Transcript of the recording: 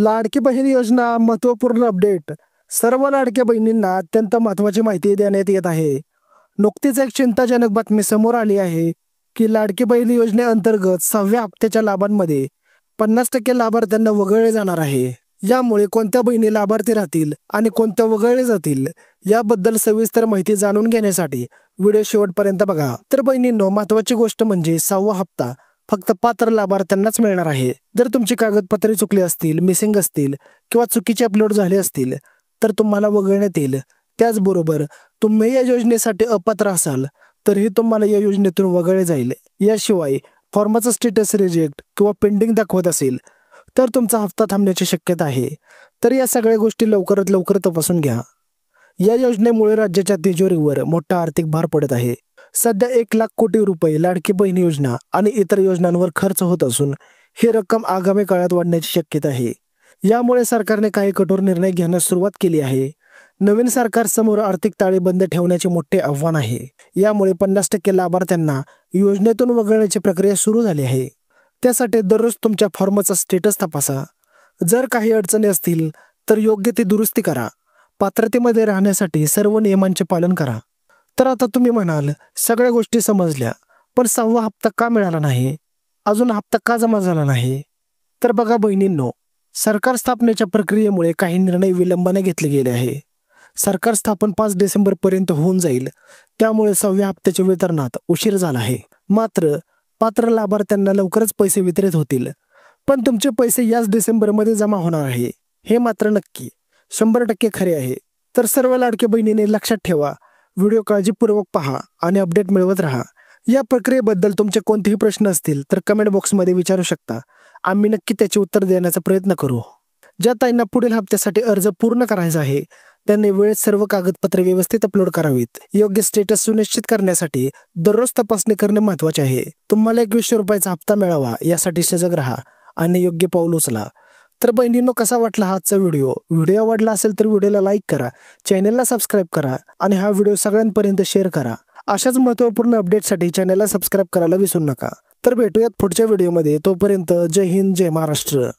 लाडकी बहीण योजना महत्त्वपूर्ण अपडेट. सर्व लाडक्या बहिणींना अत्यंत महत्त्वाची माहिती देण्यात येत आहे. नुकतीच एक चिंताजनक बातमी समोर आली आहे की लाडकी बहीण योजनेअंतर्गत 6व्या हप्त्याच्या लाभांमध्ये 50% लाभार्थ्यांना वगळले जाणार आहे. यामुळे कोणत्या बहिणी लाभार्थी राहतील आणि कोणत्या वगळले जातील याबद्दल सविस्तर माहिती जाणून घेण्यासाठी व्हिडिओ शेवटपर्यंत बघा. तर बहिणींनो, महत्त्वाची गोष्ट म्हणजे 6वा हप्ता फक्त पात्र लाभार्थ्यांनाच मिळणार आहे. जर तुमची कागदपत्रे चुकली असतील, मिसिंग असतील किंवा चुकीचे अपलोड झाले असतील तर तुम्हाला वगळण्यात येईल. त्याचबरोबर तुम्ही या योजनेसाठी अपात्र असाल तरीही तुम्हाला या योजनेतून वगळले जाईल. याशिवाय फॉर्माचा स्टेटस रिजेक्ट किंवा पेंडिंग दाखवत असेल तर तुमचा हप्ता थांबण्याची शक्यता आहे. तर या सगळ्या गोष्टी लवकरात लवकर तपासून घ्या. या योजनेमुळे राज्याच्या तिजोरीवर मोठा आर्थिक भार पडत आहे. सध्या 1,00,000 कोटी रुपये लाडकी बहीण योजना आणि इतर योजनांवर खर्च होत असून ही रक्कम आगामी काळात वाढण्याची शक्यता आहे. यामुळे सरकारने काही कठोर निर्णय घेण्यास सुरुवात केली आहे. नवीन सरकार समोर आर्थिक ताळेबंद ठेवण्याचे मोठे आव्हान आहे. यामुळे 50% लाभार्थ्यांना योजनेतून वगळण्याची प्रक्रिया सुरू झाली आहे. त्यासाठी दररोज तुमच्या फॉर्मचा स्टेटस तपासा. जर काही अडचणी असतील तर योग्य ती दुरुस्ती करा. पात्रतेमध्ये राहण्यासाठी सर्व नियमांचे पालन करा. तर आता तुम्ही म्हणाल, सगळ्या गोष्टी समजल्या, पण 6वा हप्ता का मिळाला नाही, अजून हप्ता का जमा झाला नाही? तर बघा बहिणींनो, सरकार स्थापनेच्या प्रक्रियेमुळे काही निर्णय विलंबाने घेतले गेले आहे. सरकार स्थापन 5 डिसेंबरपर्यंत होऊन जाईल. त्यामुळे 6व्या हप्त्याच्या वितरणात उशीर झाला आहे. मात्र पात्र लाभार्थ्यांना लवकरच पैसे वितरित होतील. पण तुमचे पैसे याच डिसेंबरमध्ये जमा होणार आहे, हे मात्र नक्की 100% खरे आहे. तर सर्व लाडक्या बहिणीने लक्षात ठेवा, व्हिडिओ काळजीपूर्वक पहा आणि अपडेट मिळवत राहा. या प्रक्रियेबद्दल तुमचे कोणतेही प्रश्न असतील तर कमेंट बॉक्समध्ये विचारू शकता. आम्ही नक्की त्याचे उत्तर देण्याचा प्रयत्न करू. ज्या ताईंना पुढील हप्त्यासाठी अर्ज पूर्ण करायचा आहे त्यांनी वेळेत सर्व कागदपत्रे व्यवस्थित अपलोड करावीत. योग्य स्टेटस सुनिश्चित करण्यासाठी दररोज तपासणी करणे महत्त्वाचे आहे. तुम्हाला 2100 रुपयाचा हप्ता मिळावा यासाठी सजग राहा आणि योग्य पाऊल उचला. तर बहिणींनो, कसा वाटला हा आजचा व्हिडिओ? व्हिडिओ आवडला असेल तर व्हिडिओला लाईक करा, चॅनलला सबस्क्राईब करा आणि हा व्हिडिओ सगळ्यांपर्यंत शेअर करा. अशाच महत्त्वपूर्ण अपडेटसाठी चॅनलला सबस्क्राईब करायला विसरू नका. तर भेटूयात पुढच्या व्हिडिओमध्ये. तोपर्यंत जय हिंद, जय महाराष्ट्र.